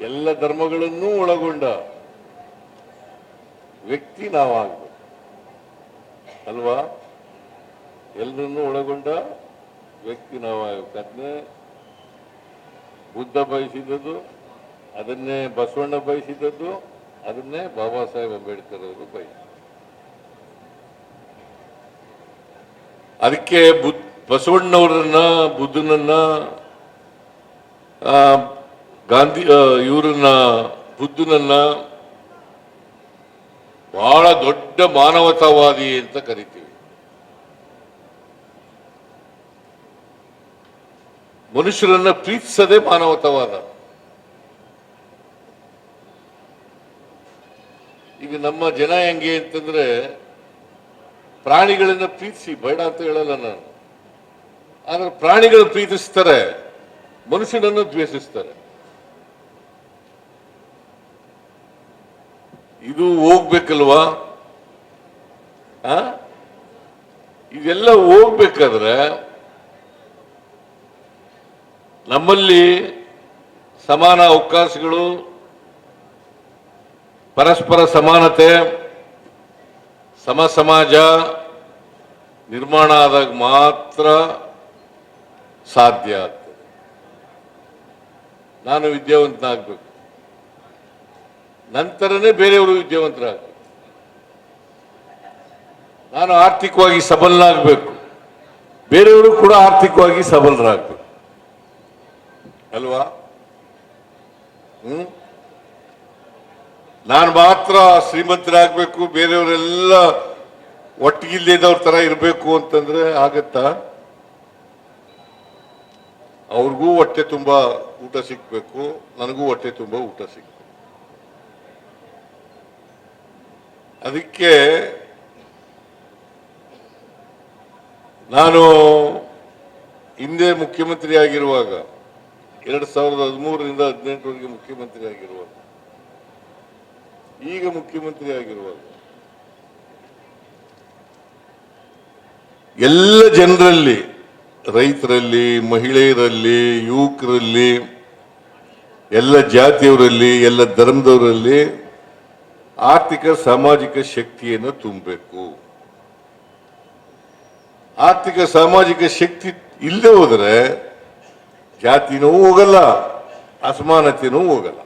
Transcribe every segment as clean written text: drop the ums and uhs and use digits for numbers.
ಎಲ್ಲ ಧರ್ಮಗಳನ್ನೂ ಒಳಗೊಂಡ ವ್ಯಕ್ತಿ ನಾವಾಗಬೇಕು ಅಲ್ವಾ? ಎಲ್ಲರನ್ನೂ ಒಳಗೊಂಡ ವ್ಯಕ್ತಿ ನಾವಾಗಬೇಕು. ಅದನ್ನೇ ಬುದ್ಧ ಬಯಸಿದದ್ದು, ಅದನ್ನೇ ಬಸವಣ್ಣ ಬಯಸಿದದ್ದು, ಅದನ್ನೇ ಬಾಬಾ ಸಾಹೇಬ್ ಅಂಬೇಡ್ಕರ್ ಅವರು ಬಯಸಿದರು. ಅದಕ್ಕೆ ಬಸವಣ್ಣವರನ್ನ, ಬುದ್ಧನನ್ನ, ಗಾಂಧಿ ಇವರನ್ನ, ಬುದ್ಧನನ್ನ ಬಹಳ ದೊಡ್ಡ ಮಾನವತಾವಾದಿ ಅಂತ ಕರಿತೀವಿ. ಮನುಷ್ಯರನ್ನ ಪ್ರೀತಿಸದೆ ಮಾನವತಾವಾದ. ಈಗ ನಮ್ಮ ಜನ ಹೆಂಗೆ ಅಂತಂದ್ರೆ, ಪ್ರಾಣಿಗಳನ್ನ ಪ್ರೀತಿಸಿ ಬೇಡ ಅಂತ ಹೇಳಲ್ಲ ನಾನು, ಆದ್ರೆ ಪ್ರಾಣಿಗಳು ಪ್ರೀತಿಸ್ತಾರೆ, ಮನುಷ್ಯನನ್ನು ದ್ವೇಷಿಸ್ತಾರೆ. ಇದು ಹೋಗ್ಬೇಕಲ್ವಾ? ಇದೆಲ್ಲ ಹೋಗ್ಬೇಕಾದ್ರೆ ನಮ್ಮಲ್ಲಿ ಸಮಾನ ಅವಕಾಶಗಳು, ಪರಸ್ಪರ ಸಮಾನತೆ, ಸಮ ಸಮಾಜ ನಿರ್ಮಾಣ ಆದಾಗ ಮಾತ್ರ ಸಾಧ್ಯ ಆಗ್ತದೆ. ನಾನು ವಿದ್ಯಾವಂತನಾಗಬೇಕು, ನಂತರನೇ ಬೇರೆಯವರು ವಿದ್ಯಾವಂತರಾಗಬೇಕು. ನಾನು ಆರ್ಥಿಕವಾಗಿ ಸಬಲನಾಗಬೇಕು, ಬೇರೆಯವರು ಕೂಡ ಆರ್ಥಿಕವಾಗಿ ಸಬಲರಾಗಬೇಕು ಅಲ್ವಾ? ನಾನು ಮಾತ್ರ ಶ್ರೀಮಂತರಾಗಬೇಕು, ಬೇರೆಯವರೆಲ್ಲ ಒಟ್ಟಿಗಿಲ್ಲದವ್ರ ತರ ಇರಬೇಕು ಅಂತಂದ್ರೆ ಆಗತ್ತಾ? ಅವ್ರಿಗೂ ಹೊಟ್ಟೆ ತುಂಬಾ ಊಟ ಸಿಕ್ಬೇಕು, ನನಗೂ ಹೊಟ್ಟೆ ತುಂಬಾ ಊಟ ಸಿಕ್ಬೇಕು. ಅದಕ್ಕೆ ನಾನು ಹಿಂದೆ ಮುಖ್ಯಮಂತ್ರಿ ಆಗಿರುವಾಗ, 2013ರಿಂದ 2018ವರೆಗೆ ಮುಖ್ಯಮಂತ್ರಿ ಆಗಿರುವಾಗ, ಈಗ ಮುಖ್ಯಮಂತ್ರಿ ಆಗಿರುವಾಗ ಎಲ್ಲ ಜನರಲ್ಲಿ, ರೈತರಲ್ಲಿ, ಮಹಿಳೆಯರಲ್ಲಿ, ಯುವಕರಲ್ಲಿ, ಎಲ್ಲ ಜಾತಿಯವರಲ್ಲಿ, ಎಲ್ಲ ಧರ್ಮದವರಲ್ಲಿ ಆರ್ಥಿಕ ಸಾಮಾಜಿಕ ಶಕ್ತಿಯನ್ನು ತುಂಬಬೇಕು. ಆರ್ಥಿಕ ಸಾಮಾಜಿಕ ಶಕ್ತಿ ಇಲ್ಲದೆ ಹೋದರೆ ಜಾತಿನೂ ಹೋಗಲ್ಲ, ಅಸಮಾನತೆನೂ ಹೋಗಲ್ಲ.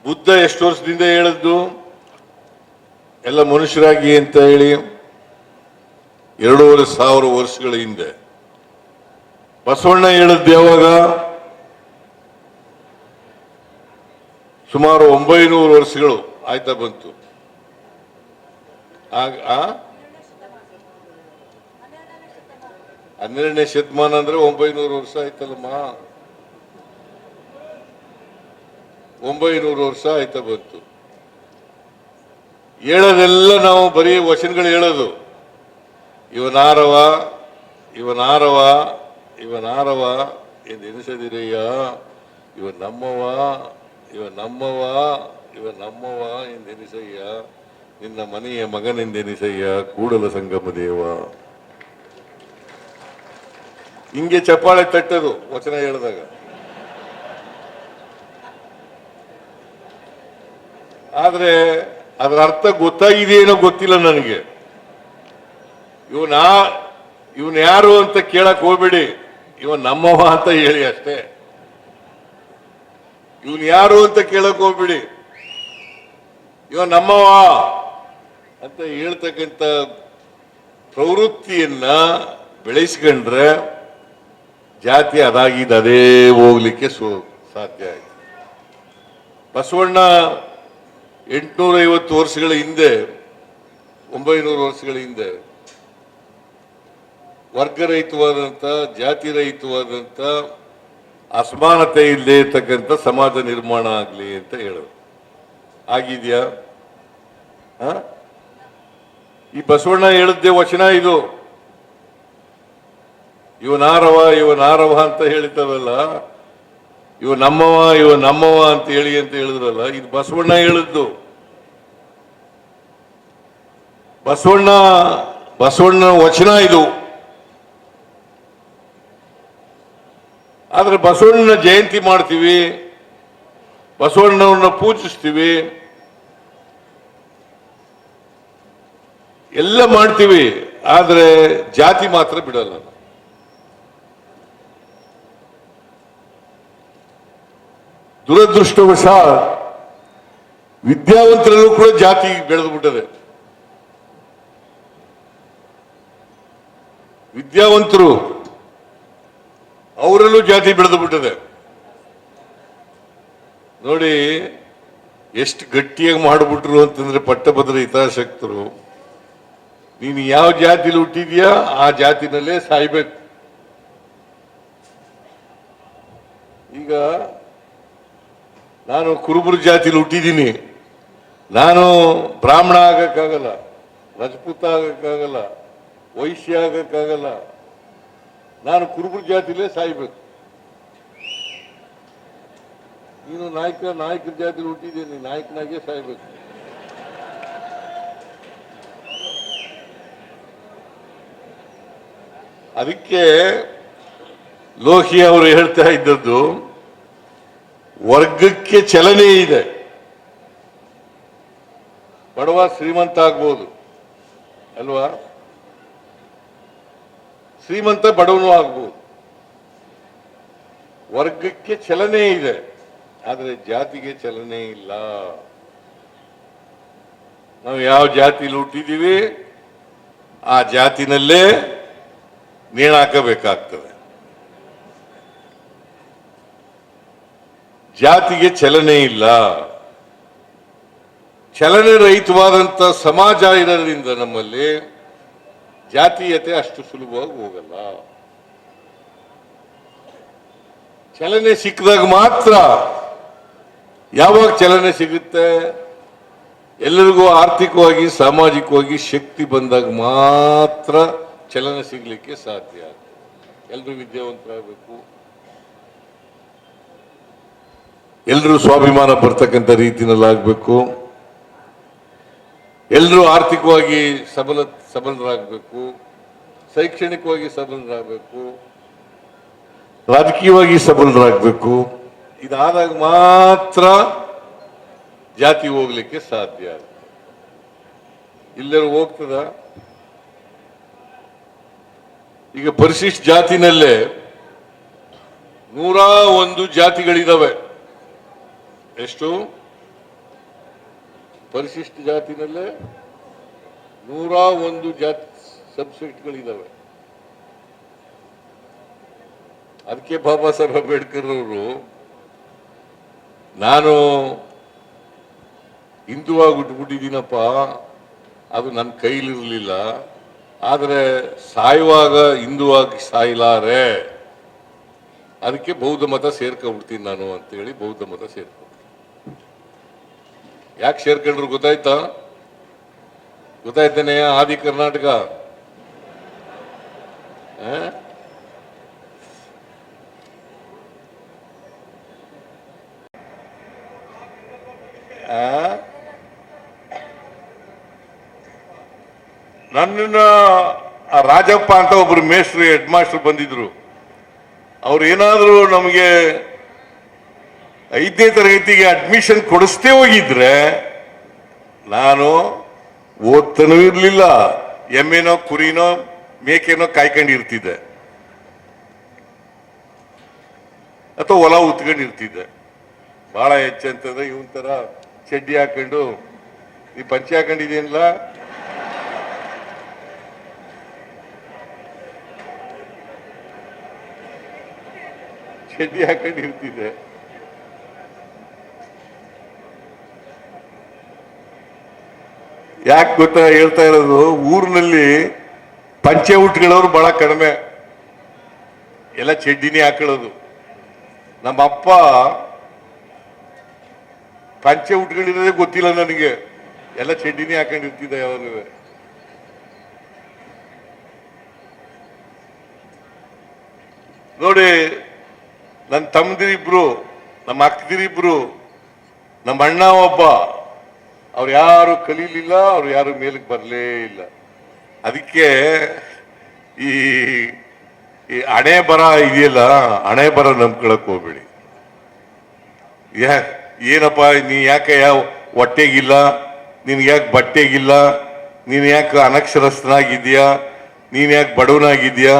ಬುದ್ಧ ಎಷ್ಟು ವರ್ಷದಿಂದ ಹೇಳಿದ್ದು ಎಲ್ಲ ಮನುಷ್ಯರಾಗಿ ಅಂತ ಹೇಳಿ? 2500 ವರ್ಷಗಳ ಹಿಂದೆ. ಬಸವಣ್ಣ ಹೇಳಿದ್ದು ಯಾವಾಗ? ಸುಮಾರು 900 ವರ್ಷಗಳು ಆಯ್ತಾ ಬಂತು. 12ನೇ ಶತಮಾನ ಅಂದ್ರೆ 900 ವರ್ಷ ಆಯ್ತಲ್ಲಮ್ಮ. 900 ವರ್ಷ ಆಯ್ತಾ ಬಂತು. ಹೇಳೋದೆಲ್ಲ ನಾವು ಬರೀ ವಚನಗಳು ಹೇಳೋದು. ಇವನಾರವ, ಇವನಾರವ, ಇವನಾರವ ಎಂದು ಎನಿಸದಿರಯ್ಯ, ಇವ ನಮ್ಮವ, ಇವ ನಮ್ಮವ, ಇವ ನಮ್ಮವ ಎಂದೆನಿಸಯ್ಯ, ನಿನ್ನ ಮನೆಯ ಮಗನೆಂದೆನಿಸಯ್ಯ, ಕೂಡಲ ಸಂಗಮ ದೇವ. ಹಿಂಗೆ ಚಪ್ಪಾಳೆ ತಟ್ಟದು ವಚನ ಹೇಳಿದಾಗ. ಆದ್ರೆ ಅದರ ಅರ್ಥ ಗೊತ್ತಾಗಿದೆಯೇನೋ ಗೊತ್ತಿಲ್ಲ ನನಗೆ. ಇವನ್ ಯಾರು ಅಂತ ಕೇಳಕ್ ಹೋಗ್ಬೇಡಿ, ಇವನ್ ನಮ್ಮವ ಅಂತ ಹೇಳಿ ಅಷ್ಟೇ. ಇವನ್ ಯಾರು ಅಂತ ಕೇಳಕ್ ಹೋಗ್ಬಿಡಿ, ಇವ ನಮ್ಮವ ಅಂತ ಹೇಳ್ತಕ್ಕಂಥ ಪ್ರವೃತ್ತಿಯನ್ನ ಬೆಳೆಸ್ಕೊಂಡ್ರೆ ಜಾತಿ ಅದಾಗಿದ್ದ ಹೋಗ್ಲಿಕ್ಕೆ ಸಾಧ್ಯ ಆಯ್ತು. ಬಸವಣ್ಣ 850 ವರ್ಷಗಳ ಹಿಂದೆ, 900 ವರ್ಷಗಳ ಹಿಂದೆ ವರ್ಗರಹಿತವಾದಂಥ, ಜಾತಿ ರಹಿತವಾದಂಥ, ಅಸಮಾನತೆ ಇಲ್ಲದೆ ಇರ್ತಕ್ಕಂಥ ಸಮಾಜ ನಿರ್ಮಾಣ ಆಗಲಿ ಅಂತ ಹೇಳೋದು. ಆಗಿದ್ಯಾ? ಈ ಬಸವಣ್ಣ ಹೇಳಿದ್ದೆ ವಚನ ಇದು. ಇವನಾರವ, ಇವನಾರವ ಅಂತ ಹೇಳಿತಾರಲ್ಲ, ಇವ ನಮ್ಮವ, ಇವ ನಮ್ಮವ ಅಂತ ಹೇಳಿ ಅಂತ ಹೇಳಿದ್ರಲ್ಲ, ಇದು ಬಸವಣ್ಣ ಹೇಳಿದ್ದು. ಬಸವಣ್ಣ ವಚನ ಇದು. ಆದ್ರೆ ಬಸವಣ್ಣನ ಜಯಂತಿ ಮಾಡ್ತೀವಿ, ಬಸವಣ್ಣನವ್ರನ್ನ ಪೂಜಿಸ್ತೀವಿ, ಎಲ್ಲ ಮಾಡ್ತೀವಿ, ಆದ್ರೆ ಜಾತಿ ಮಾತ್ರ ಬಿಡಲ್ಲ. ದುರದೃಷ್ಟವಶ ವಿದ್ಯಾವಂತರಲ್ಲೂ ಕೂಡ ಜಾತಿ ಬೆಳೆದು ಬಿಟ್ಟದೆ. ವಿದ್ಯಾವಂತರು ಅವರಲ್ಲೂ ಜಾತಿ ಬೆಳೆದು ಬಿಟ್ಟದೆ. ನೋಡಿ ಎಷ್ಟು ಗಟ್ಟಿಯಾಗಿ ಮಾಡಿಬಿಟ್ರು ಅಂತಂದ್ರೆ ಪಟ್ಟಭದ್ರ ಹಿತಾಸಕ್ತರು, ನೀನು ಯಾವ ಜಾತಿಲಿ ಹುಟ್ಟಿದ್ಯಾ ಆ ಜಾತಿನಲ್ಲೇ ಸಾಯ್ಬೇಕು. ಈಗ ನಾನು ಕುರುಬರ ಜಾತಿಲಿ ಹುಟ್ಟಿದ್ದೀನಿ, ನಾನು ಬ್ರಾಹ್ಮಣ ಆಗಕ್ಕಾಗಲ್ಲ, ರಜಪೂತ ಆಗಕ್ಕಾಗಲ್ಲ, ವೈಶ್ಯ ಆಗಕ್ಕಾಗಲ್ಲ, ನಾನು ಕುರುಬರ ಜಾತಿಲೇ ಸಾಯ್ಬೇಕು. ನೀನು ನಾಯಕರ ಜಾತಿಲಿ ಹುಟ್ಟಿದ್ದೀನಿ, ನಾಯಕನಾಗೆ ಸಾಯ್ಬೇಕು. ಅದಕ್ಕೆ ಲೋಹಿ ಅವರು ಹೇಳ್ತಾ ಇದ್ದದ್ದು, ವರ್ಗಕ್ಕೆ ಚಲನೆ ಇದೆ. ಬಡವ ಶ್ರೀಮಂತ ಆಗ್ಬೋದು ಅಲ್ವಾ, ಶ್ರೀಮಂತ ಬಡವನು ಆಗ್ಬೋದು, ವರ್ಗಕ್ಕೆ ಚಲನೆ ಇದೆ, ಆದರೆ ಜಾತಿಗೆ ಚಲನೆ ಇಲ್ಲ. ನಾವು ಯಾವ ಜಾತಿಲಿ ಹುಟ್ಟಿದ್ದೀವಿ ಆ ಜಾತಿನಲ್ಲೇ ನೇಣಾಕಬೇಕಾಗ್ತದೆ. ಜಾತಿಗೆ ಚಲನೆ ಇಲ್ಲ. ಚಲನೆ ರಹಿತವಾದಂತ ಸಮಾಜ ಇರೋದ್ರಿಂದ ನಮ್ಮಲ್ಲಿ ಜಾತೀಯತೆ ಅಷ್ಟು ಸುಲಭವಾಗಿ ಹೋಗಲ್ಲ. ಚಲನೆ ಸಿಕ್ಕಿದಾಗ ಮಾತ್ರ, ಯಾವಾಗ ಚಲನೆ ಸಿಗುತ್ತೆ, ಎಲ್ಲರಿಗೂ ಆರ್ಥಿಕವಾಗಿ ಸಾಮಾಜಿಕವಾಗಿ ಶಕ್ತಿ ಬಂದಾಗ ಮಾತ್ರ ಚಲನೆ ಸಿಗ್ಲಿಕ್ಕೆ ಸಾಧ್ಯ. ಎಲ್ಲರೂ ವಿದ್ಯಾವಂತರಾಗಬೇಕು, ಎಲ್ಲರೂ ಸ್ವಾಭಿಮಾನ ಬರ್ತಕ್ಕಂಥ ರೀತಿಯಲ್ಲಾಗಬೇಕು, ಎಲ್ಲರೂ ಆರ್ಥಿಕವಾಗಿ ಸಬಲರಾಗಬೇಕು, ಶೈಕ್ಷಣಿಕವಾಗಿ ಸಬಲರಾಗಬೇಕು, ರಾಜಕೀಯವಾಗಿ ಸಬಲರಾಗಬೇಕು. ಇದಾದಾಗ ಮಾತ್ರ ಜಾತಿ ಹೋಗ್ಲಿಕ್ಕೆ ಸಾಧ್ಯ. ಇಲ್ಲೆಲ್ಲ ಹೋಗ್ತದ? ಈಗ ಪರಿಶಿಷ್ಟ ಜಾತಿನಲ್ಲೇ 101 ಜಾತಿಗಳಿದಾವೆ. ಎಷ್ಟು? ಪರಿಶಿಷ್ಟ ಜಾತಿನಲ್ಲೇ 101 ಜಾತಿ ಸಬ್ಸೆಟ್ಗಳಿದಾವೆ. ಅದಕ್ಕೆ ಬಾಬಾ ಸಾಹೇಬ್ ಅಂಬೇಡ್ಕರ್ ಅವರು, ನಾನು ಹಿಂದುವಾಗಿ ಹುಟ್ಟುಬಿಟ್ಟಿದ್ದೀನಪ್ಪ, ಅದು ನನ್ನ ಕೈಲಿರಲಿಲ್ಲ, ಆದರೆ ಸಾಯುವಾಗ ಹಿಂದುವಾಗಿ ಸಾಯಲಾರೆ, ಅದಕ್ಕೆ ಬೌದ್ಧ ಮತ ಸೇರ್ಕೊಂಡ್ಬಿಡ್ತೀನಿ ನಾನು ಅಂತೇಳಿ ಬೌದ್ಧ ಮತ ಸೇರ್ಕೊಂಡು. ಯಾಕೆ ಸೇರ್ಕೊಂಡ್ರು ಗೊತ್ತಾಯ್ತಾ? ಗೊತ್ತಾಯ್ತಾನೆ? ಆದಿ ಕರ್ನಾಟಕ ನನ್ನನ್ನ ರಾಜಪ್ಪ ಅಂತ ಒಬ್ರು ಮೇಸ್ಟ್ರು, ಹೆಡ್ ಮಾಸ್ಟರ್ ಬಂದಿದ್ರು. ಅವ್ರು ಏನಾದ್ರು ನಮಗೆ 5ನೇ ತರಗತಿಗೆ ಅಡ್ಮಿಷನ್ ಕೊಡಿಸ್ತೇ ಹೋಗಿದ್ರೆ ನಾನು ಓದ್ತಾನೂ ಇರ್ಲಿಲ್ಲ, ಎಮ್ಮೆನೋ ಕುರಿನೋ ಮೇಕೆನೋ ಕಾಯ್ಕೊಂಡಿರ್ತಿದ್ದೆ, ಅಥವಾ ಹೊಲ ಉತ್ಕೊಂಡಿರ್ತಿದ್ದೆ. ಬಹಳ ಹೆಚ್ಚಂತಂದ್ರೆ ಇವನ್ ತರ ಚಡ್ಡಿ ಹಾಕೊಂಡು, ಈ ಪಂಚೆ ಹಾಕೊಂಡಿದೇನಿಲ್ಲ, ಚಡ್ಡಿ ಹಾಕೊಂಡಿರ್ತಿದ್ದೆ. ಯಾಕೆ ಗೊತ್ತಾ ಹೇಳ್ತಾ ಇರೋದು? ಊರಿನಲ್ಲಿ ಪಂಚೆ ಉಟ್ಕೊಳ್ಳೋರು ಬಹಳ ಕಡಿಮೆ, ಎಲ್ಲ ಚಡ್ಡಿನೇ ಹಾಕೊಳ್ಳೋದು. ನಮ್ಮ ಅಪ್ಪ ಪಂಚೆ ಉಟ್ಕೊಂಡಿರೋದೇ ಗೊತ್ತಿಲ್ಲ ನನಗೆ, ಎಲ್ಲ ಚಡ್ಡಿನೇ ಹಾಕೊಂಡಿರ್ತಿದ್ದೆ ಯಾವಾಗಲೂ. ನೋಡಿ, ನನ್ನ ತಮ್ಮದಿರಿಬ್ರು, ನಮ್ಮ ಅಕ್ಕದಿರಿಬ್ರು, ನಮ್ಮ ಅಣ್ಣ ಒಬ್ಬ, ಅವ್ರು ಯಾರು ಕಲೀಲಿಲ್ಲ, ಅವ್ರು ಯಾರು ಮೇಲಕ್ಕೆ ಬರಲೇ ಇಲ್ಲ. ಅದಕ್ಕೆ ಈ ಈ ಹಣೆ ಬರ ಇದೆಯಲ್ಲ, ಹಣೆ ಬರ ನಂಬ್ಕೊಳಕ್ ಹೋಗ್ಬೇಡಿ. ಏನಪ್ಪ ನೀ ಯಾಕೆ ಹೊಟ್ಟೆಗಿಲ್ಲ, ನಿನ್ಗೆ ಯಾಕೆ ಬಟ್ಟೆಗಿಲ್ಲ, ನೀನ್ ಯಾಕೆ ಅನಕ್ಷರಸ್ಥನಾಗಿದ್ಯಾ, ನೀನ್ ಯಾಕೆ ಬಡವನಾಗಿದ್ಯಾ,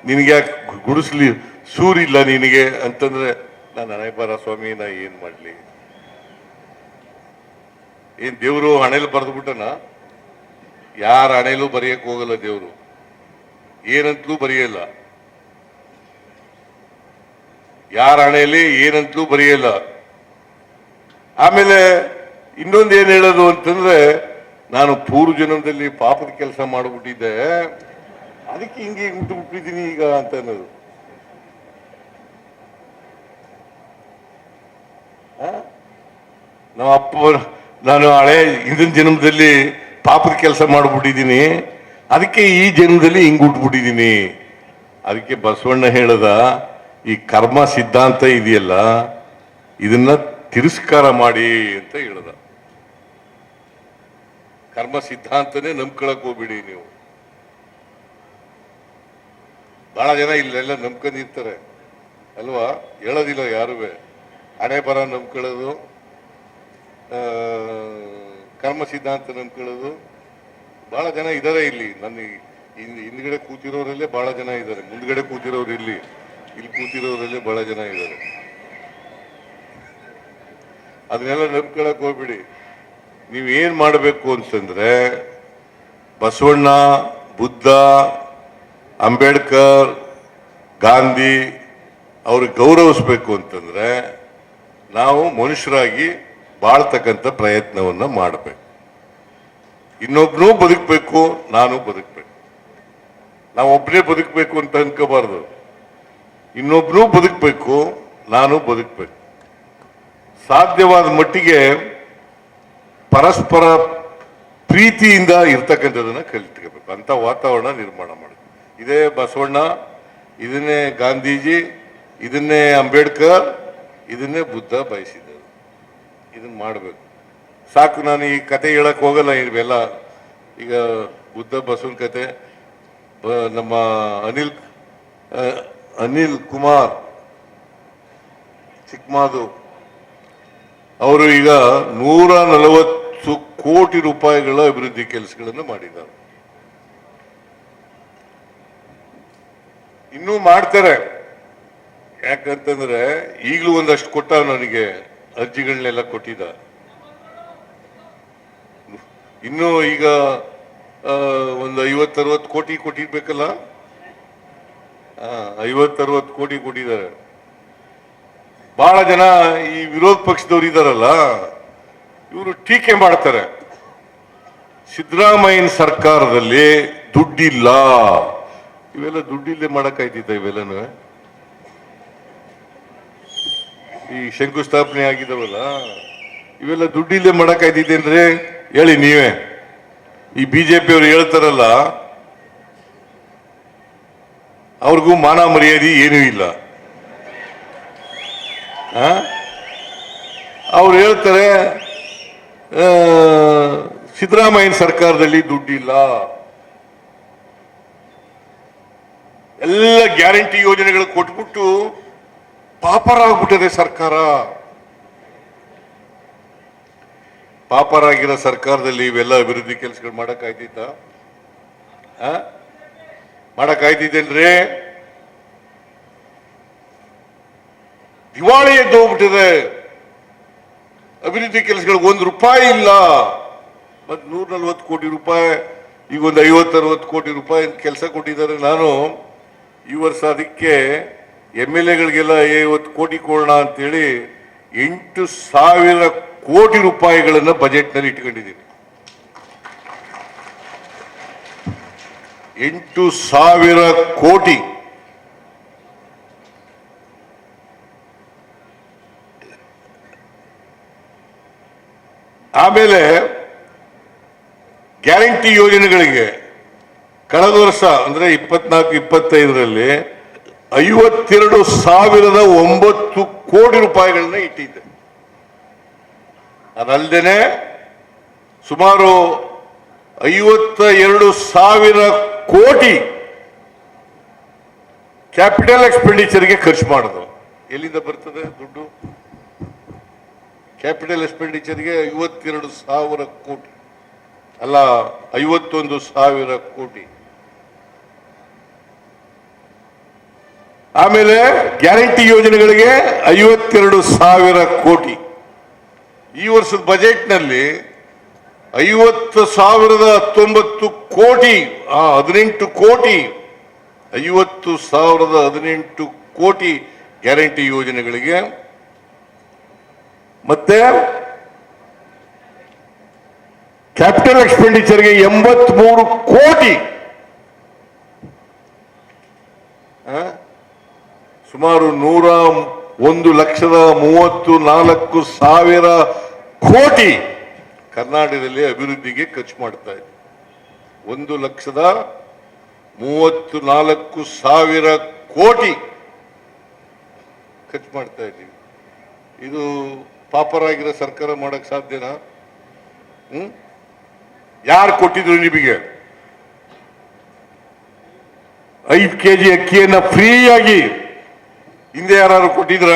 ನಿನ್ಗೆ ಯಾಕೆ ಗುಡಿಸ್ಲಿ ಸೂರಿಲ್ಲ ನಿನಗೆ ಅಂತಂದ್ರೆ ನಾನು ಹಣೆ ಬರ ಸ್ವಾಮಿ, ನಾ ಏನ್ ಮಾಡ್ಲಿ? ಏನ್ ದೇವ್ರು ಹಣೆಲು ಬರೆದು ಬಿಟ್ಟನ? ಯಾರ ಹಣೆಲೂ ಬರೆಯಕ್ ಹೋಗಲ್ಲ ದೇವ್ರು, ಏನಂತಲೂ ಬರೆಯಲ್ಲ. ಯಾರ ಹಣೆಯಲ್ಲಿ ಏನಂತಲೂ ಬರೆಯಲ್ಲ. ಆಮೇಲೆ ಇನ್ನೊಂದು ಏನ್ ಹೇಳೋದು ಅಂತಂದ್ರೆ, ನಾನು ಪೂರ್ವ ಜನ್ಮದಲ್ಲಿ ಪಾಪದ ಕೆಲಸ ಮಾಡಿಬಿಟ್ಟಿದ್ದೆ, ಅದಕ್ಕೆ ಹಿಂಗೆ ಹುಟ್ಟು ಬಿಟ್ಟಿದ್ದೀನಿ ಈಗ ಅಂತ ಅನ್ನೋದು. ನಮ್ಮ ಅಪ್ಪ, ನಾನು ಹಳೆ ಹಿಂದಿನ ಜನ್ಮದಲ್ಲಿ ಪಾಪದ ಕೆಲಸ ಮಾಡಿಬಿಟ್ಟಿದ್ದೀನಿ, ಅದಕ್ಕೆ ಈ ಜನ್ಮದಲ್ಲಿ ಹಿಂಗ್ ಹುಟ್ಬಿಟ್ಟಿದ್ದೀನಿ. ಅದಕ್ಕೆ ಬಸವಣ್ಣ ಹೇಳದ ಈ ಕರ್ಮ ಸಿದ್ಧಾಂತ ಇದೆಯಲ್ಲ, ಇದನ್ನ ತಿರಸ್ಕಾರ ಮಾಡಿ ಅಂತ ಹೇಳದ. ಕರ್ಮ ಸಿದ್ಧಾಂತನೇ ನಂಬ್ಕೊಳಕ್ ಹೋಗ್ಬಿಡಿ ನೀವು. ಬಹಳ ಜನ ಇಲ್ಲೆಲ್ಲ ನಂಬ್ಕೊಂಡಿರ್ತಾರೆ ಅಲ್ವಾ, ಹೇಳೋದಿಲ್ಲ ಯಾರುವೆ. ಹಣೆ ಬರ ನಂಬ್ಕೊಳ್ಳೋದು, ಕರ್ಮ ಸಿದ್ಧಾಂತ ನಂಬ್ಕೊಳ್ಳೋದು ಬಹಳ ಜನ ಇದ್ದಾರೆ ಇಲ್ಲಿ. ನನ್ನ ಹಿಂದ್ಗಡೆ ಕೂತಿರೋರಲ್ಲೇ ಬಹಳ ಜನ ಇದ್ದಾರೆ, ಮುಂದ್ಗಡೆ ಕೂತಿರೋರು ಇಲ್ಲಿ ಕೂತಿರೋರಲ್ಲೇ ಬಹಳ ಜನ ಇದ್ದಾರೆ. ಅದನ್ನೆಲ್ಲ ನಂಬ್ಕೊಳಕ್ ಹೋಗ್ಬಿಡಿ. ನೀವೇನ್ ಮಾಡಬೇಕು ಅಂತಂದ್ರೆ, ಬಸವಣ್ಣ, ಬುದ್ಧ, ಅಂಬೇಡ್ಕರ್, ಗಾಂಧಿ ಅವ್ರಿಗೆ ಗೌರವಿಸ್ಬೇಕು ಅಂತಂದ್ರೆ ನಾವು ಮನುಷ್ಯರಾಗಿ ಬಾಳ್ತಕ್ಕಂಥ ಪ್ರಯತ್ನವನ್ನ ಮಾಡಬೇಕು. ಇನ್ನೊಬ್ನೂ ಬದುಕಬೇಕು, ನಾನು ಬದುಕಬೇಕು. ನಾವು ಒಬ್ಬನೇ ಬದುಕಬೇಕು ಅಂತ ಅನ್ಕೋಬಾರ್ದು. ಇನ್ನೊಬ್ನೂ ಬದುಕಬೇಕು, ನಾನು ಬದುಕಬೇಕು. ಸಾಧ್ಯವಾದ ಮಟ್ಟಿಗೆ ಪರಸ್ಪರ ಪ್ರೀತಿಯಿಂದ ಇರ್ತಕ್ಕಂಥದನ್ನ ಕಲಿತ್ಕೋಬೇಕು, ಅಂತ ವಾತಾವರಣ ನಿರ್ಮಾಣ ಮಾಡಬೇಕು. ಇದೇ ಬಸವಣ್ಣ, ಇದನ್ನೇ ಗಾಂಧೀಜಿ, ಇದನ್ನೇ ಅಂಬೇಡ್ಕರ್, ಇದನ್ನೇ ಬುದ್ಧ ಬಯಸಿದರು. ಇದನ್ನ ಮಾಡಬೇಕು. ಸಾಕು, ನಾನು ಈ ಕತೆ ಹೇಳಕ್ ಹೋಗಲ್ಲ. ಇವೆಲ್ಲ ಈಗ ಬುದ್ಧ ಬಸವನ ಕತೆ, ನಮ್ಮ ಅನಿಲ್ ಕುಮಾರ್ ಚಿಕ್ಕಮಾದು ಅವರು ಈಗ 140 ಕೋಟಿ ರೂಪಾಯಿಗಳ ಅಭಿವೃದ್ಧಿ ಕೆಲಸಗಳನ್ನು ಮಾಡಿದ್ದಾರೆ. ಇನ್ನೂ ಮಾಡ್ತಾರೆ. ಯಾಕಂತಂದ್ರೆ ಈಗಲೂ ಒಂದಷ್ಟು ಕೊಟ್ಟ, ನನಗೆ ಅರ್ಜಿಗಳನ್ನೆಲ್ಲ ಕೊಟ್ಟಿದ್ದ. ಇನ್ನೂ ಈಗ ಒಂದು 50-60 ಕೋಟಿ ಕೊಟ್ಟಿರ್ಬೇಕಲ್ಲ. 50-60 ಕೋಟಿ ಕೊಟ್ಟಿದ್ದಾರೆ. ಬಹಳ ಜನ ಈ ವಿರೋಧ ಪಕ್ಷದವ್ರು ಇದಾರಲ್ಲ, ಇವರು ಟೀಕೆ ಮಾಡ್ತಾರೆ. ಸಿದ್ದರಾಮಯ್ಯನ ಸರ್ಕಾರದಲ್ಲಿ ದುಡ್ಡಿಲ್ಲ. ಇವೆಲ್ಲ ದುಡ್ಡಿಲ್ಲದೆ ಮಾಡಕ್ಕಾಯ್ತಿದ್ದ? ಇವೆಲ್ಲನೂ ಈ ಶಂಕುಸ್ಥಾಪನೆ ಆಗಿದಾವಲ್ಲ, ಇವೆಲ್ಲ ದುಡ್ಡಿಲ್ಲದೆ ಮಾಡಕ್ಕಾಯ್ತಿದ್ದೇನ್ರಿ? ಹೇಳಿ ನೀವೇ. ಈ ಬಿಜೆಪಿ ಅವರು ಹೇಳ್ತಾರಲ್ಲ, ಅವ್ರಿಗೂ ಮಾನ ಮರ್ಯಾದೆ ಏನೂ ಇಲ್ಲ. ಅವ್ರು ಹೇಳ್ತಾರೆ ಸಿದ್ದರಾಮಯ್ಯನ ಸರ್ಕಾರದಲ್ಲಿ ದುಡ್ಡಿಲ್ಲ, ಎಲ್ಲ ಗ್ಯಾರಂಟಿ ಯೋಜನೆಗಳು ಕೊಟ್ಬಿಟ್ಟು ಪಾಪರ ಆಗ್ಬಿಟ್ಟಿದೆ ಸರ್ಕಾರ. ಪಾಪರಾಗಿರೋ ಸರ್ಕಾರದಲ್ಲಿ ಇವೆಲ್ಲ ಅಭಿವೃದ್ಧಿ ಕೆಲಸಗಳು ಮಾಡಕ್ಕಾಯ್ತಿತ್ತ? ಮಾಡಕ್ಕಾಯ್ತಿದ್ದೇನ್ರಿ? ದಿವಾಳಿ ಎದ್ದು ಹೋಗ್ಬಿಟ್ಟಿದೆ. ಅಭಿವೃದ್ಧಿ ಕೆಲಸಗಳಿಗೆ ₹1 ಇಲ್ಲ. ಮತ್ 140 ಕೋಟಿ ರೂಪಾಯಿ, ಈಗ ಒಂದು 50-60 ಕೋಟಿ ರೂಪಾಯಿ ಕೆಲಸ ಕೊಟ್ಟಿದ್ದಾರೆ. ನಾನು ಈ ವರ್ಷ ಅದಕ್ಕೆ MLA-ಗಳಿಗೆಲ್ಲ 50 ಕೋಟಿ ಕೊಡೋಣ ಅಂತೇಳಿ 8,000 ಕೋಟಿ ರೂಪಾಯಿಗಳನ್ನ ಬಜೆಟ್ ನಲ್ಲಿ ಇಟ್ಕೊಂಡಿದ್ದೀನಿ. 8,000 ಕೋಟಿ. ಆಮೇಲೆ ಗ್ಯಾರಂಟಿ ಯೋಜನೆಗಳಿಗೆ ಕಳೆದ ವರ್ಷ ಅಂದ್ರೆ 24-25ರಲ್ಲಿ 52,009 ಕೋಟಿ ರೂಪಾಯಿಗಳನ್ನ ಇಟ್ಟಿದ್ದೆ. ಅದಲ್ಲದೆ ಸುಮಾರು 52,000 ಕೋಟಿ ಕ್ಯಾಪಿಟಲ್ ಎಕ್ಸ್ಪೆಂಡಿಚರ್ಗೆ ಖರ್ಚು ಮಾಡೋದು ಎಲ್ಲಿಂದ ಬರ್ತದೆ ದುಡ್ಡು? ಕ್ಯಾಪಿಟಲ್ ಎಕ್ಸ್ಪೆಂಡಿಚರ್ಗೆ 52,000 ಕೋಟಿ ಅಲ್ಲ, 51,000 ಕೋಟಿ. ಆಮೇಲೆ ಗ್ಯಾರಂಟಿ ಯೋಜನೆಗಳಿಗೆ 52,000 ಕೋಟಿ. ಈ ವರ್ಷದ ಬಜೆಟ್ನಲ್ಲಿ 50,019 ಕೋಟಿ, 18 ಕೋಟಿ, 50,018 ಕೋಟಿ ಗ್ಯಾರಂಟಿ ಯೋಜನೆಗಳಿಗೆ, ಮತ್ತೆ ಕ್ಯಾಪಿಟಲ್ ಎಕ್ಸ್ಪೆಂಡಿಚರ್ಗೆ 83 ಕೋಟಿ, ಸುಮಾರು 1,34,000 ಕೋಟಿ ಕರ್ನಾಟಕದಲ್ಲಿ ಅಭಿವೃದ್ಧಿಗೆ ಖರ್ಚು ಮಾಡ್ತಾ ಇದೆ. 1,34,000 ಕೋಟಿ ಖರ್ಚು ಮಾಡ್ತಾ ಇದ್ದೀವಿ. ಇದು ಪಾಪರಾಗಿರೋ ಸರ್ಕಾರ ಮಾಡಕ್ ಸಾಧ್ಯನಾ? ಯಾರು ಕೊಟ್ಟಿದ್ರು ನಿಮಗೆ 5 kg ಅಕ್ಕಿಯನ್ನ ಫ್ರೀಯಾಗಿ? ಹಿಂದೆ ಯಾರು ಕೊಟ್ಟಿದ್ರ?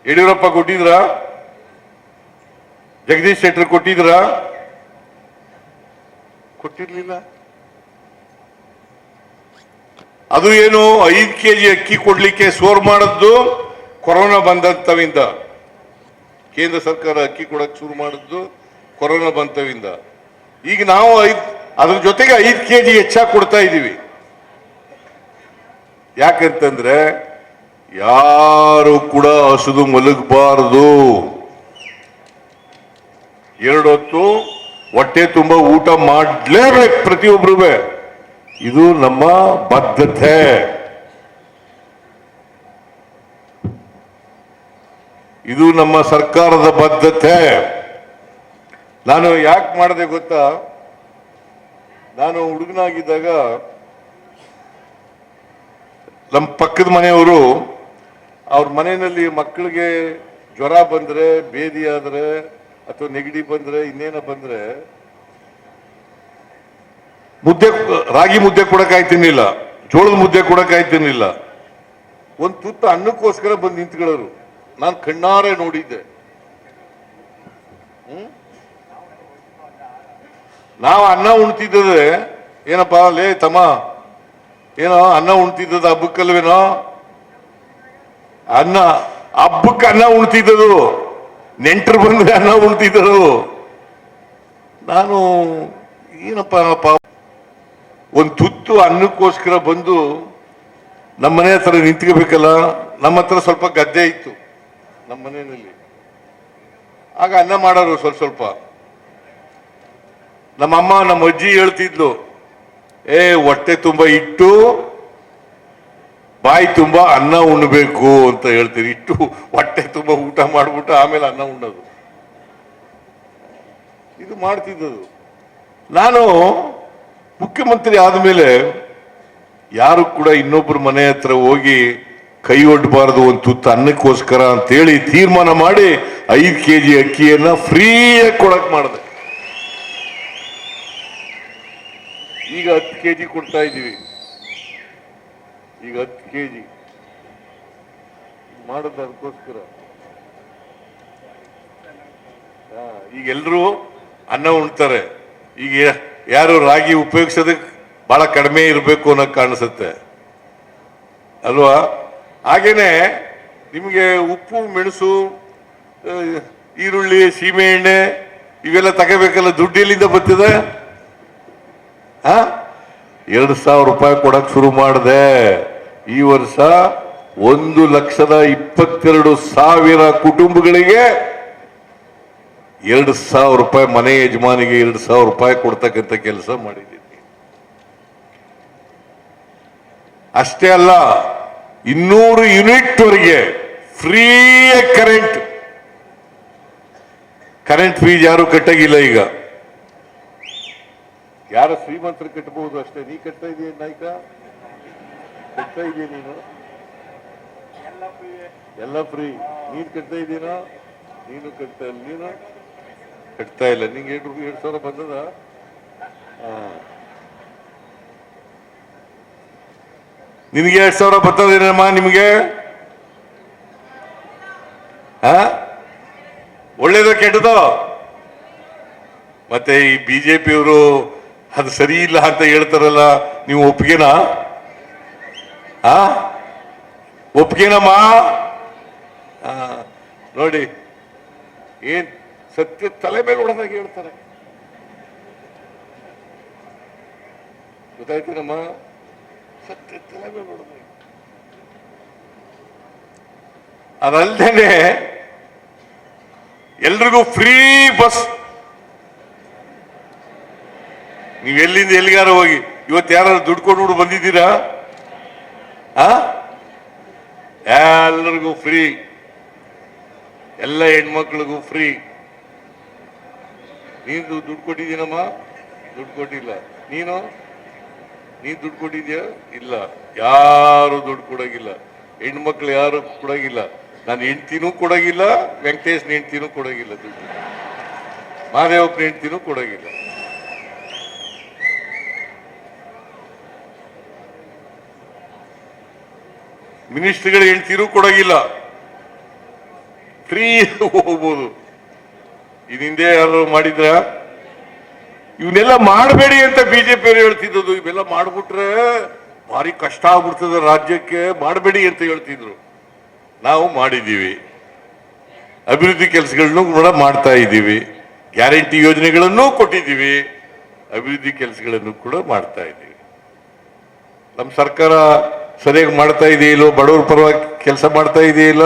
ಯಡಿಯೂರಪ್ಪ ಕೊಟ್ಟಿದ್ರ? ಜಗದೀಶ್ ಶೆಟ್ಟರ್ ಕೊಟ್ಟಿದ್ರ? ಕೊಟ್ಟಿರ್ಲಿಲ್ಲ. ಅದು ಏನು 5 kg ಅಕ್ಕಿ ಕೊಡ್ಲಿಕ್ಕೆ ಸೋರ್ ಮಾಡದ್ದು ಕೊರೋನಾ ಬಂದಂತವಿಂದ. ಕೇಂದ್ರ ಸರ್ಕಾರ ಅಕ್ಕಿ ಕೊಡಕ್ ಶುರು ಮಾಡಿದ್ದು ಕೊರೋನಾ ಬಂತವಿಂದ. ಈಗ ನಾವು ಅದ್ರ ಜೊತೆಗೆ 5 kg ಹೆಚ್ಚಾಗಿ ಕೊಡ್ತಾ ಇದ್ದೀವಿ. ಯಾಕಂತಂದ್ರೆ ಯಾರು ಕೂಡ ಹಸುದು ಮಲಗಬಾರದು. 2 ಹೊತ್ತು ಹೊಟ್ಟೆ ತುಂಬ ಊಟ ಮಾಡಲೇಬೇಕು ಪ್ರತಿಯೊಬ್ಬರೂ. ಇದು ನಮ್ಮ ಬದ್ಧತೆ. ಇದು ನಮ್ಮ ಸರ್ಕಾರದ ಬದ್ಧತೆ. ನಾನು ಯಾಕೆ ಮಾಡಿದೆ ಗೊತ್ತಾ? ನಾನು ಹುಡುಗನಾಗಿದ್ದಾಗ ನಮ್ಮ ಪಕ್ಕದ ಮನೆಯವರು ಅವ್ರ ಮನೆಯಲ್ಲಿ ಮಕ್ಕಳಿಗೆ ಜ್ವರ ಬಂದ್ರೆ, ಬೇದಿ ಆದ್ರೆ, ಅಥವಾ ನೆಗಡಿ ಬಂದ್ರೆ, ಇನ್ನೇನ ಬಂದ್ರೆ ರಾಗಿ ಮುದ್ದೆ ಕೊಡಕ್ಕಾಯ್ತಿರ್ಲಿಲ್ಲ, ಜೋಳದ ಮುದ್ದೆ ಕೊಡಕ್ಕಾಯ್ತಿರ್ಲಿಲ್ಲ. ಒಂದು ತುತ್ತ ಅನ್ನಕ್ಕೋಸ್ಕರ ಬಂದು ನಿಂತ್ಕೊಳ್ಳೋರು. ನಾನು ಕಣ್ಣಾರೆ ನೋಡಿದ್ದೆ. ನಾವು ಅನ್ನ ಉಣ್ತಿದ್ದರೆ ಏನಪ್ಪಾ ಲೇ ತಮ್ಮ, ಏನೋ ಅನ್ನ ಉಣ್ತಿದ್ದದ ಹಬ್ಬಕ್ಕಲ್ವೇನೋ? ಹಬ್ಬಕ್ಕೆ ಅನ್ನ ಉಣ್ತಿದ್ದದು, ನೆಂಟರು ಬಂದ್ರೆ ಅನ್ನ ಉಣ್ತಿದ್ದರು. ನಾನು ಏನಪ್ಪ ಒಂದು ತುತ್ತು ಅನ್ನಕ್ಕೋಸ್ಕರ ಬಂದು ನಮ್ಮ ಮನೆ ಹತ್ರ ನಿಂತ್ಕೋಬೇಕಲ್ಲ. ನಮ್ಮ ಹತ್ರ ಸ್ವಲ್ಪ ಗದ್ದೆ ಇತ್ತು ನಮ್ಮ ಮನೆಯಲ್ಲಿ. ಆಗ ಅನ್ನ ಮಾಡೋರು ಸ್ವಲ್ಪ ಸ್ವಲ್ಪ. ನಮ್ಮಮ್ಮ ನಮ್ಮ ಅಜ್ಜಿ ಹೇಳ್ತಿದ್ಲು, ಹೊಟ್ಟೆ ತುಂಬಾ ಇಟ್ಟು ಬಾಯಿ ತುಂಬಾ ಅನ್ನ ಉಣ್ಣಬೇಕು ಅಂತ ಹೇಳ್ತೀರಿ. ಇಟ್ಟು ಹೊಟ್ಟೆ ತುಂಬಾ ಊಟ ಮಾಡ್ಬಿಟ್ಟು ಆಮೇಲೆ ಅನ್ನ ಉಣ್ಣೋದು, ಇದು ಮಾಡ್ತಿದ್ದದು. ನಾನು ಮುಖ್ಯಮಂತ್ರಿ ಆದ್ಮೇಲೆ ಯಾರು ಕೂಡ ಇನ್ನೊಬ್ಬರ ಮನೆ ಹತ್ರ ಹೋಗಿ ಕೈ ಒಡ್ಡಬಾರದು ಒಂದು ತುತ್ತು ಅನ್ನಕ್ಕೋಸ್ಕರ ಅಂತೇಳಿ ತೀರ್ಮಾನ ಮಾಡಿ 5 kg ಅಕ್ಕಿಯನ್ನ ಫ್ರೀಯಾಗಿ ಕೊಡಕ್ ಮಾಡಿದೆ. ಈಗ 10 kg ಕೊಡ್ತಾ ಇದ್ದೀವಿ. ಈಗ 10 kg ಮಾಡೋದು ಅದಕ್ಕೋಸ್ಕರ. ಈಗ ಎಲ್ರು ಅನ್ನ ಉಣ್ತಾರೆ. ಈಗ ಯಾರು ರಾಗಿ ಉಪಯೋಗಿಸೋದಕ್ಕೆ ಬಹಳ ಕಡಿಮೆ ಇರಬೇಕು ಅನ್ನೋಕೆ ಕಾಣಿಸುತ್ತೆ ಅಲ್ವಾ? ಹಾಗೇನೆ ನಿಮಗೆ ಉಪ್ಪು, ಮೆಣಸು, ಈರುಳ್ಳಿ, ಸೀಮೆ ಎಣ್ಣೆ ಇವೆಲ್ಲ ತಗೋಬೇಕಲ್ಲ, ದುಡ್ಡು ಎಲ್ಲಿಂದ ಬರ್ತದೆ? 2,000 ರೂಪಾಯಿ ಕೊಡಕ್ ಶುರು ಮಾಡಿದೆ. ಈ ವರ್ಷ 1,22,000 ಕುಟುಂಬಗಳಿಗೆ 2,000 ರೂಪಾಯಿ, ಮನೆ ಯಜಮಾನಿಗೆ 2,000 ರೂಪಾಯಿ ಕೊಡ್ತಕ್ಕಂಥ ಕೆಲಸ ಮಾಡಿದ್ದೀನಿ. ಅಷ್ಟೇ ಅಲ್ಲ, 200 ಯೂನಿಟ್ ವರೆಗೆ ಫ್ರೀ ಕರೆಂಟ್ ಫೀಸ್ ಯಾರು ಕಟ್ಟಾಗಿಲ್ಲ. ಈಗ ಯಾರು ಶ್ರೀಮಂತರು ಕಟ್ಟಬಹುದು ಅಷ್ಟೇ. ನೀ ಕಟ್ತಾ ಇದೀಯ ನಾಯ್ಕ? ಕಟ್ತಾ ಇದೀಯ ನೀನು? ಎಲ್ಲ ಫ್ರೀ. ನೀನ್ ಕಟ್ತಾ ಇದ್ದೀನೋ? ನೀನು ಕಟ್ತಾ ಇಲ್ಲ. ನೀನು ಕಟ್ತಾ ಇಲ್ಲ. ನಿಂಗೆ 2,000 ಬಂದದ? ನಿನಗೆ 2,000 ಬರ್ತದೇನಮ್ಮ ನಿಮಗೆ? ಒಳ್ಳೇದೋ ಕೆಟ್ಟದೋ? ಮತ್ತೆ ಈ ಬಿಜೆಪಿಯವರು ಅದು ಸರಿ ಇಲ್ಲ ಅಂತ ಹೇಳ್ತಾರಲ್ಲ, ನೀವು ಒಪ್ಪಿಗೆನಾ? ಒಪ್ಪಿಗೆನಮ್ಮ? ನೋಡಿ ಏನ್ ಸತ್ಯ ತಲೆ ಮೇಲೆ ಹೊಡೆದಾಗ ಹೇಳ್ತಾರೆ. ಗೊತ್ತಾಯ್ತೇನಮ್ಮ? ಸತ್ಯ ತಲೆ ಮೇಲೆ ಹೊಡೆದಾಗ. ಅದಲ್ದೇನೆ ಎಲ್ರಿಗೂ ಫ್ರೀ ಬಸ್. ನೀವು ಎಲ್ಲಿಂದ ಎಲ್ಲಿಗಾರ ಹೋಗಿ, ಇವತ್ತು ಯಾರು ದುಡ್ಡು ಕೊಟ್ಬಿಟ್ಟು ಬಂದಿದ್ದೀರಾ? ಎಲ್ಲರಿಗೂ ಫ್ರೀ, ಎಲ್ಲ ಹೆಣ್ಮಕ್ಳಿಗೂ ಫ್ರೀ. ನೀನು ದುಡ್ಡು ಕೊಟ್ಟಿದ್ದೀನಮ್ಮ? ದುಡ್ಡು ಕೊಟ್ಟಿಲ್ಲ. ನೀನು ದುಡ್ಡು ಕೊಟ್ಟಿದ್ಯಾ? ಇಲ್ಲ. ಯಾರು ದುಡ್ಡು ಕೊಡೋಗಿಲ್ಲ, ಹೆಣ್ಮಕ್ಳು ಯಾರು ಕೊಡೋಗಿಲ್ಲ. ನಾನು ಹೆಂಡ್ತಿನೂ ಕೊಡೋಗಿಲ್ಲ, ವೆಂಕಟೇಶ್ನ ಹೆಂಡ್ತಿನೂ ಕೊಡೋಗಿಲ್ಲ ದುಡ್ಡು, ಮಹಾದೇವಪ್ಪನ ಹೆಂಡ್ತಿನೂ ಕೊಡೋಗಿಲ್ಲ. ಮಿನಿಸ್ಟ್ರಿಗಳ ಹೆಂಡ್ತಿನೂ ಕೊಡೋಗಿಲ್ಲ. ಫ್ರೀ ಹೋಗ್ಬೋದು. ಹಿಂದೆ ಯಾರು ಮಾಡಿದ್ರ? ಇವನ್ನೆಲ್ಲ ಮಾಡಬೇಡಿ ಅಂತ ಬಿಜೆಪಿ ಅವರು ಹೇಳ್ತಿದ್ದು. ಇವೆಲ್ಲ ಮಾಡ್ಬಿಟ್ರೆ ಭಾರಿ ಕಷ್ಟ ಆಗ್ಬಿಡ್ತದೆ ರಾಜ್ಯಕ್ಕೆ, ಮಾಡಬೇಡಿ ಅಂತ ಹೇಳ್ತಿದ್ರು. ನಾವು ಮಾಡಿದ್ದೀವಿ, ಅಭಿವೃದ್ಧಿ ಕೆಲಸಗಳನ್ನು ಕೂಡ ಮಾಡ್ತಾ ಇದ್ದೀವಿ, ಗ್ಯಾರಂಟಿ ಯೋಜನೆಗಳನ್ನು ಕೊಟ್ಟಿದ್ದೀವಿ, ಅಭಿವೃದ್ಧಿ ಕೆಲಸಗಳನ್ನು ಕೂಡ ಮಾಡ್ತಾ ಇದ್ದೀವಿ. ನಮ್ಮ ಸರ್ಕಾರ ಸರಿಯಾಗಿ ಮಾಡ್ತಾ ಇದೆಯಿಲ್ಲೋ? ಬಡವರ ಪರವಾಗಿ ಕೆಲಸ ಮಾಡ್ತಾ ಇದೆಯಿಲ್ಲ?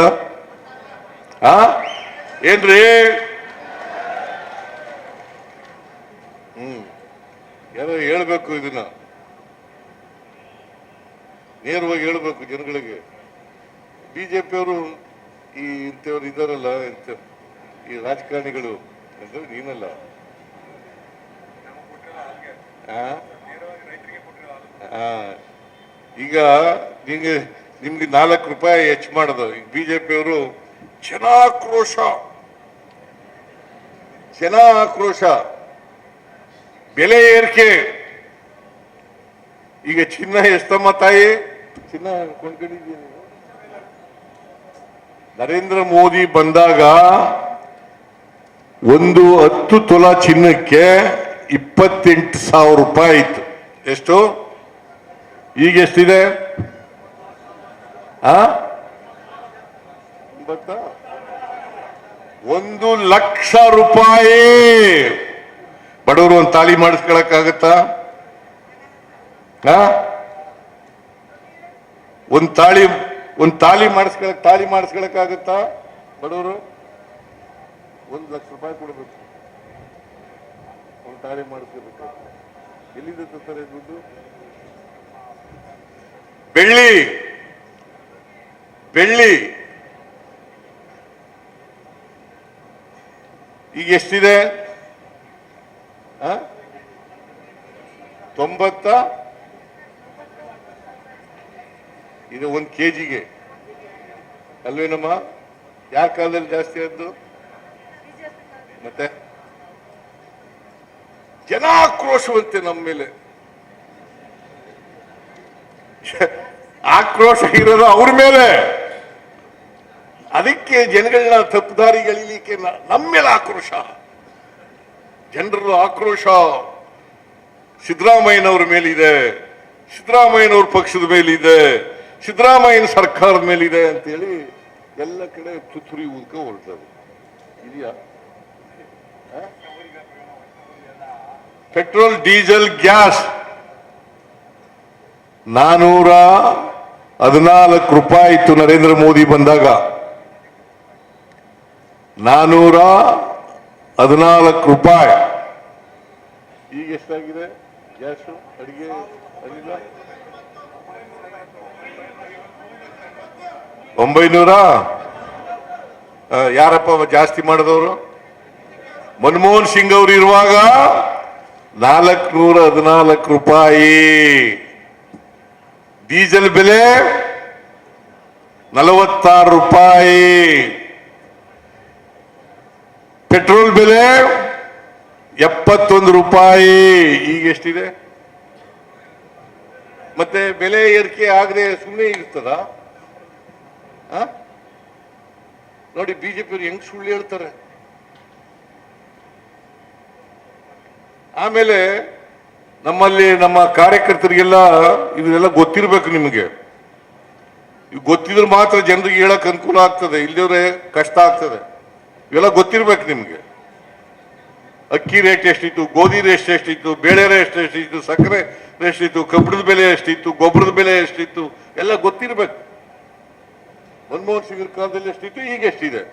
ಏನ್ರಿ? ಯಾರೋ ಹೇಳ್ಬೇಕು, ಇದನ್ನ ನೇರವಾಗಿ ಹೇಳ್ಬೇಕು ಜನಗಳಿಗೆ. ಬಿಜೆಪಿಯವರು ಈ ಇಂಥವ್ರು ಇದಾರಲ್ಲ, ಈ ರಾಜಕಾರಣಿಗಳು ಅಂದ್ರೆ ನೀನಲ್ಲ, ಈಗ ನಿಮ್ಗೆ 4 ರೂಪಾಯಿ ಹೆಚ್ಚು ಮಾಡೋದು. ಈಗ ಬಿಜೆಪಿಯವರು ಜನ ಆಕ್ರೋಶ, ಬೆಲೆ ಏರಿಕೆ. ಈಗ ಚಿನ್ನ ಎಷ್ಟಮ್ಮ ತಾಯಿ? ಚಿನ್ನ ಕೊಂಡ್ಕೊಂಡಿದ್ದೀನಿ. ನರೇಂದ್ರ ಮೋದಿ ಬಂದಾಗ 10 ತೊಲ ಚಿನ್ನಕ್ಕೆ 28,000 ರೂಪಾಯಿ ಇತ್ತು. ಎಷ್ಟು? ಈಗ ಎಷ್ಟಿದೆ? 1,00,000 ರೂಪಾಯಿ. ಬಡವರು ಒಂದು ತಾಳಿ ಮಾಡಿಸ್ಕೊಳಕ್ಕಾಗತ್ತಾ? ಒಂದು ತಾಳಿ ಮಾಡಿಸ್ಕೊಳಕ್ಕಾಗತ್ತಾ? ಬಡವರು 1,00,000 ರೂಪಾಯಿ ಕೊಡಬೇಕು, ಒಂದು ತಾಳಿ ಮಾಡಿಸ್ಕೋಬೇಕು. ಎಲ್ಲಿಂದ ತರ್ತಾರೆ ದುಡ್ಡು? ಬೆಳ್ಳಿ ಈಗ ಎಷ್ಟಿದೆ? 90 ಇದು 1 kg ಅಲ್ವೇನಮ್ಮ? ಯಾರ ಕಾಲದಲ್ಲಿ ಜಾಸ್ತಿ ಆದ್ದು? ಮತ್ತೆ ಜನ ಆಕ್ರೋಶವಂತೆ ನಮ್ಮ ಮೇಲೆ. ಆಕ್ರೋಶ ಇರೋದು ಅವ್ರ ಮೇಲೆ. ಅದಕ್ಕೆ ಜನಗಳನ್ನ ತಪ್ಪುದಾರಿಗಳಿಲಿಕ್ಕೆ ನಮ್ಮ ಮೇಲೆ ಆಕ್ರೋಶ. ಜನರ ಆಕ್ರೋಶ ಸಿದ್ದರಾಮಯ್ಯನವ್ರ ಮೇಲಿದೆ, ಸಿದ್ದರಾಮಯ್ಯನವ್ರ ಪಕ್ಷದ ಮೇಲಿದೆ, ಸಿದ್ದರಾಮಯ್ಯನ ಸರ್ಕಾರದ ಮೇಲಿದೆ ಅಂತೇಳಿ ಎಲ್ಲ ಕಡೆ ತುತ್ತೂರಿ ಊದ್ಕ ಹೊರಟದು. ಇದೆಯಾ? ಪೆಟ್ರೋಲ್, ಡೀಸೆಲ್, ಗ್ಯಾಸ್ 414 ರೂಪಾಯಿ ಇತ್ತು ನರೇಂದ್ರ ಮೋದಿ ಬಂದಾಗ. 414 ರೂಪಾಯಿ. ಈಗ ಎಷ್ಟಾಗಿದೆ ಗ್ಯಾಸು? ಅಡಿಗೆ ಅನಿಲ 900. ಯಾರಪ್ಪ ಜಾಸ್ತಿ ಮಾಡಿದವರು? ಮನಮೋಹನ್ ಸಿಂಗ್ ಅವರು ಇರುವಾಗ 414 ರೂಪಾಯಿ. ಡೀಸೆಲ್ ಬೆಲೆ 46 ರೂಪಾಯಿ. ಪೆಟ್ರೋಲ್ ಬೆಲೆ 71 ರೂಪಾಯಿ. ಈಗ ಎಷ್ಟಿದೆ? ಮತ್ತೆ ಬೆಲೆ ಏರಿಕೆ ಆಗದೆ ಸುಮ್ಮನೆ ಇರ್ತದ? ನೋಡಿ ಬಿಜೆಪಿಯವರು ಹೆಂಗ್ ಸುಳ್ಳು ಹೇಳ್ತಾರೆ. ಆಮೇಲೆ ನಮ್ಮಲ್ಲಿ ನಮ್ಮ ಕಾರ್ಯಕರ್ತರಿಗೆಲ್ಲ ಇದೆಲ್ಲ ಗೊತ್ತಿರ್ಬೇಕು. ನಿಮಗೆ ಗೊತ್ತಿದ್ರೆ ಮಾತ್ರ ಜನರಿಗೆ ಹೇಳಕ್ ಅನುಕೂಲ ಆಗ್ತದೆ, ಇಲ್ಲದ್ರೆ ಕಷ್ಟ ಆಗ್ತದೆ. ಇವೆಲ್ಲ ಗೊತ್ತಿರ್ಬೇಕು ನಿಮ್ಗೆ. ಅಕ್ಕಿ ರೇಟ್ ಎಷ್ಟಿತ್ತು, ಗೋಧಿ ರೇಟ್ ಎಷ್ಟಿತ್ತು, ಬೇಳೆ ರೇಟ್ ಎಷ್ಟಿತ್ತು, ಸಕ್ಕರೆ ಎಷ್ಟಿತ್ತು, ಕಬ್ಬಿಣದ ಬೆಲೆ ಎಷ್ಟಿತ್ತು, ಗೊಬ್ಬರದ ಬೆಲೆ ಎಷ್ಟಿತ್ತು, ಎಲ್ಲ ಗೊತ್ತಿರ್ಬೇಕು. ಮನಮೋಹನ್ ಸಿಂಗ್ ಕಾಲದಲ್ಲಿ ಎಷ್ಟಿತ್ತು, ಈಗ ಎಷ್ಟಿದೆ,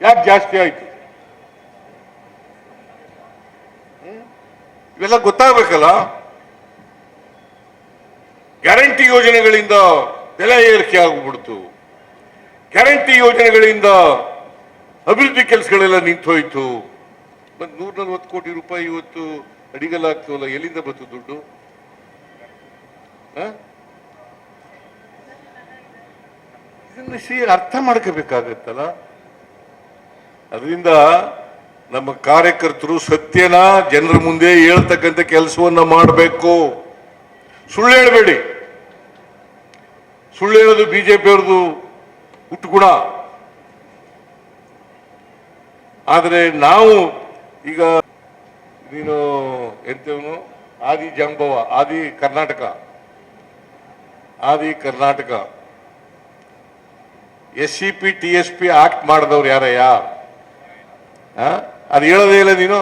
ಯಾಕೆ ಜಾಸ್ತಿ ಆಯ್ತು, ಇವೆಲ್ಲ ಗೊತ್ತಾಗಬೇಕಲ್ಲ. ಗ್ಯಾರಂಟಿ ಯೋಜನೆಗಳಿಂದ ಬೆಲೆ ಏರಿಕೆ ಆಗ್ಬಿಡ್ತು. ಗ್ಯಾರಂಟಿ ಯೋಜನೆಗಳಿಂದ ಅಭಿವೃದ್ಧಿ ಕೆಲಸಗಳೆಲ್ಲ ನಿಂತು ಹೋಯ್ತು. ಮತ್ತೆ 140 ಕೋಟಿ ರೂಪಾಯಿ ಇವತ್ತು ಅಡಿಗಲ್ಲಾಗ್ತವಲ್ಲ, ಎಲ್ಲಿಂದ ಬಂತು ದುಡ್ಡು? ಇದನ್ನ ಅರ್ಥ ಮಾಡ್ಕೋಬೇಕಾಗತ್ತಲ್ಲ. ಅದರಿಂದ ನಮ್ಮ ಕಾರ್ಯಕರ್ತರು ಸತ್ಯನ ಜನರ ಮುಂದೆ ಹೇಳ್ತಕ್ಕಂಥ ಕೆಲಸವನ್ನ ಮಾಡಬೇಕು. ಸುಳ್ಳು ಹೇಳಬೇಡಿ. ಸುಳ್ಳು ಹೇಳೋದು ಬಿಜೆಪಿಯವ್ರದ್ದು ಹುಟ್ಟುಗುಣ. ಆದರೆ ನಾವು ಈಗ ನೀನು ಎಂತವನು ಆದಿ ಜಾಂಬವ, ಆದಿ ಕರ್ನಾಟಕ SCP TSP ಆಕ್ಟ್ ಮಾಡಿದವ್ರು ಯಾರಯ್ಯ? ಅದು ಹೇಳೋದೇ ಇಲ್ಲ ನೀನು.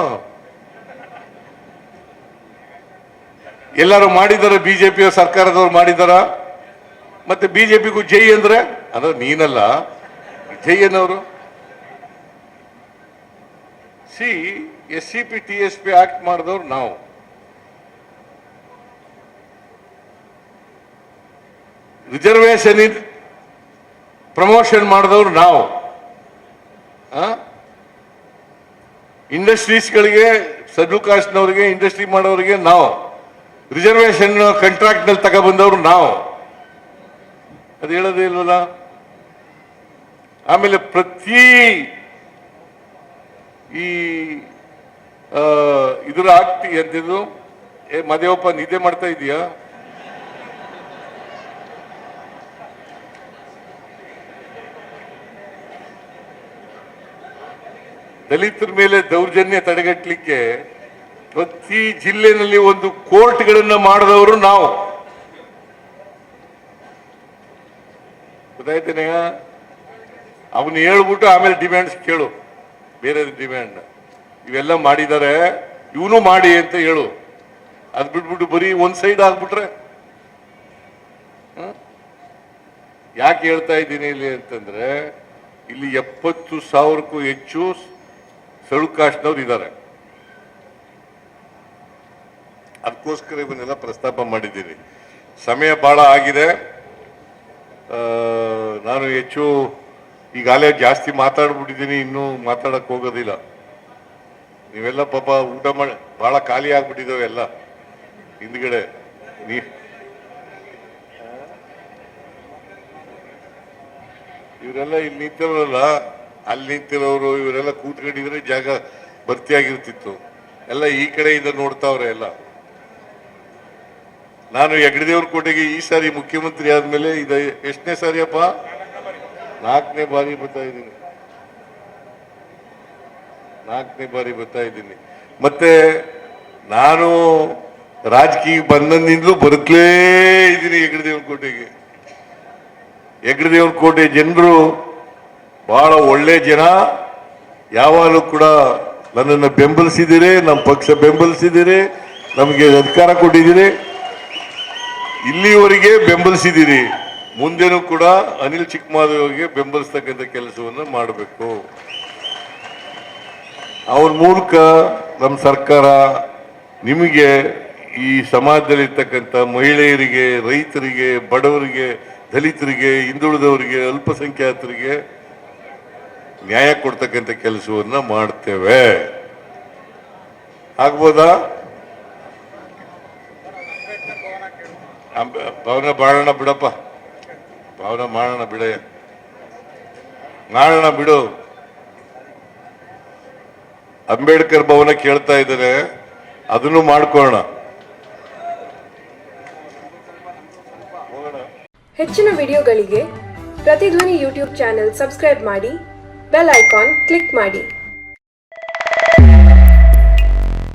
ಎಲ್ಲರೂ ಮಾಡಿದಾರ? ಬಿಜೆಪಿ ಸರ್ಕಾರದವ್ರು ಮಾಡಿದಾರ? ಮತ್ತೆ ಬಿಜೆಪಿಗೂ ಜೈ ಅಂದ್ರೆ ಅದು ನೀನಲ್ಲ, ಜೈ ಅನ್ನೋರು. SCP TSP ಆಕ್ಟ್ ಮಾಡಿದವ್ರು ನಾವು. ರಿಸರ್ವೇಶನ್ ಪ್ರಮೋಷನ್ ಮಾಡಿದವ್ರು ನಾವು. ಇಂಡಸ್ಟ್ರೀಸ್ಗಳಿಗೆ, ಶೆಡ್ಯೂಲ್ ಕಾಸ್ಟ್ನವರಿಗೆ, ಇಂಡಸ್ಟ್ರಿ ಮಾಡೋರಿಗೆ ನಾವು. ರಿಸರ್ವೇಶನ್ ಕಾಂಟ್ರಾಕ್ಟ್ ನಲ್ಲಿ ತಗೊಬಂದವ್ರು ನಾವು. ಅದು ಹೇಳೋದೇ ಇಲ್ವಲ್ಲ. ಆಮೇಲೆ ಪ್ರತಿ ಈ ಇದ್ರ ಆಗ್ತಿ ಅಂತಿದ್ದು, ಮದೇವಪ್ಪ ನಿದ್ದೆ ಮಾಡ್ತಾ ಇದೀಯಾ? ದಲಿತರ ಮೇಲೆ ದೌರ್ಜನ್ಯ ತಡೆಗಟ್ಟಲಿಕ್ಕೆ ಪ್ರತಿ ಜಿಲ್ಲೆನಲ್ಲಿ ಒಂದು ಕೋರ್ಟ್ಗಳನ್ನ ಮಾಡಿದವರು ನಾವು. ಗೊತ್ತಾಯ್ತೇನೆ? ಅವನು ಹೇಳ್ಬಿಟ್ಟು ಆಮೇಲೆ ಡಿಮ್ಯಾಂಡ್ಸ್ ಕೇಳು, ಬೇರೆ ಡಿಮ್ಯಾಂಡ್. ಇವೆಲ್ಲ ಮಾಡಿದ್ದಾರೆ, ಇವನು ಮಾಡಿ ಅಂತ ಹೇಳು. ಅದ್ ಬಿಟ್ಬಿಟ್ಟು ಬರೀ ಒಂದ್ ಸೈಡ್ ಆಗ್ಬಿಟ್ರೆ ಯಾಕೆ ಹೇಳ್ತಾ ಇದ್ದೀನಿ ಇಲ್ಲಿ ಅಂತಂದ್ರೆ, ಇಲ್ಲಿ 70,000ಕ್ಕೂ ಹೆಚ್ಚು ಶೆಡ್ಯೂಲ್ ಕಾಸ್ಟ್ನವ್ರು ಇದ್ದಾರೆ. ಅದಕ್ಕೋಸ್ಕರ ಇವನ್ನೆಲ್ಲ ಪ್ರಸ್ತಾಪ ಮಾಡಿದ್ದೀನಿ. ಸಮಯ ಬಹಳ ಆಗಿದೆ. ನಾನು ಹೆಚ್ಚು ಈಗಾಗಲೇ ಜಾಸ್ತಿ ಮಾತಾಡ್ಬಿಟ್ಟಿದ್ದೀನಿ, ಇನ್ನೂ ಮಾತಾಡಕ್ ಹೋಗೋದಿಲ್ಲ. ನೀವೆಲ್ಲ ಪಾಪ ಊಟ ಮಾಡಿ ಬಹಳ ಖಾಲಿ ಆಗ್ಬಿಟ್ಟಿದ್ದಾವೆ ಎಲ್ಲ ಹಿಂದ್ಗಡೆ. ಇವರೆಲ್ಲ ಇಲ್ಲಿ ನಿಂತಿರೋಲ್ಲ, ಅಲ್ಲಿ ನಿಂತಿರೋರು ಇವರೆಲ್ಲ ಕೂತ್ಕೊಂಡಿದ್ರೆ ಜಾಗ ಭರ್ತಿಯಾಗಿರ್ತಿತ್ತು. ಎಲ್ಲ ಈ ಕಡೆಯಿಂದ ನೋಡ್ತಾವ್ರೆ ಎಲ್ಲ. ನಾನು ಹೆಗ್ಗಡದೇವ್ರ ಕೋಟೆಗೆ ಈ ಸಾರಿ ಮುಖ್ಯಮಂತ್ರಿ ಆದ್ಮೇಲೆ ಇದು ಎಷ್ಟನೇ ಸಾರಿಯಪ್ಪ? 4ನೇ ಬಾರಿ ಬರ್ತಾ ಇದ್ದೀನಿ. 4ನೇ ಬಾರಿ ಬರ್ತಾ ಇದ್ದೀನಿ. ಮತ್ತೆ ನಾನು ರಾಜಕೀಯ ಬಂದಿಂದಲೂ ಬದುಕಲೇ ಇದ್ದೀನಿ ಹೆಗ್ಗಡದೇವ್ರ ಕೋಟೆಗೆ. ಹೆಗ್ಗಡದೇವ್ರ ಕೋಟೆ ಜನರು ಬಹಳ ಒಳ್ಳೆ ಜನ. ಯಾವಾಗಲೂ ಕೂಡ ನನ್ನನ್ನು ಬೆಂಬಲಿಸಿದ್ದೀರಿ, ನಮ್ಮ ಪಕ್ಷ ಬೆಂಬಲಿಸಿದ್ದೀರಿ, ನಮಗೆ ಅಧಿಕಾರ ಕೊಟ್ಟಿದ್ದೀರಿ, ಇಲ್ಲಿವರೆಗೆ ಬೆಂಬಲಿಸಿದ್ದೀರಿ. ಮುಂದೆನೂ ಕೂಡ ಅನಿಲ್ ಚಿಕ್ಕಮಾದೇವಿಗೆ ಬೆಂಬಲಿಸ್ತಕ್ಕಂಥ ಕೆಲಸವನ್ನು ಮಾಡಬೇಕು. ಅವ್ರ ಮೂಲಕ ನಮ್ಮ ಸರ್ಕಾರ ನಿಮಗೆ ಈ ಸಮಾಜದಲ್ಲಿರ್ತಕ್ಕಂಥ ಮಹಿಳೆಯರಿಗೆ, ರೈತರಿಗೆ, ಬಡವರಿಗೆ, ದಲಿತರಿಗೆ, ಹಿಂದುಳಿದವರಿಗೆ, ಅಲ್ಪಸಂಖ್ಯಾತರಿಗೆ ನ್ಯಾಯ ಕೊಡ್ತಕ್ಕಂಥ ಕೆಲಸವನ್ನ ಮಾಡ್ತೇವೆ. ಆಗ್ಬೋದಾ? ಭವನ ಮಾಡೋಣ ಬಿಡಪ್ಪ, ಭವನ ಮಾಡೋಣ ಬಿಡು. ಅಂಬೇಡ್ಕರ್ ಭವನ ಕೇಳ್ತಾ ಇದ್ದಾರೆ, ಅದನ್ನು ಮಾಡ್ಕೊಳ್ಳೋಣ. ಹೆಚ್ಚಿನ ವಿಡಿಯೋಗಳಿಗೆ ಪ್ರತಿಧ್ವನಿ ಯೂಟ್ಯೂಬ್ ಚಾನೆಲ್ ಸಬ್ಸ್ಕ್ರೈಬ್ ಮಾಡಿ, ಬೆಲ್ ಐಕಾನ್ ಕ್ಲಿಕ್ ಮಾಡಿ.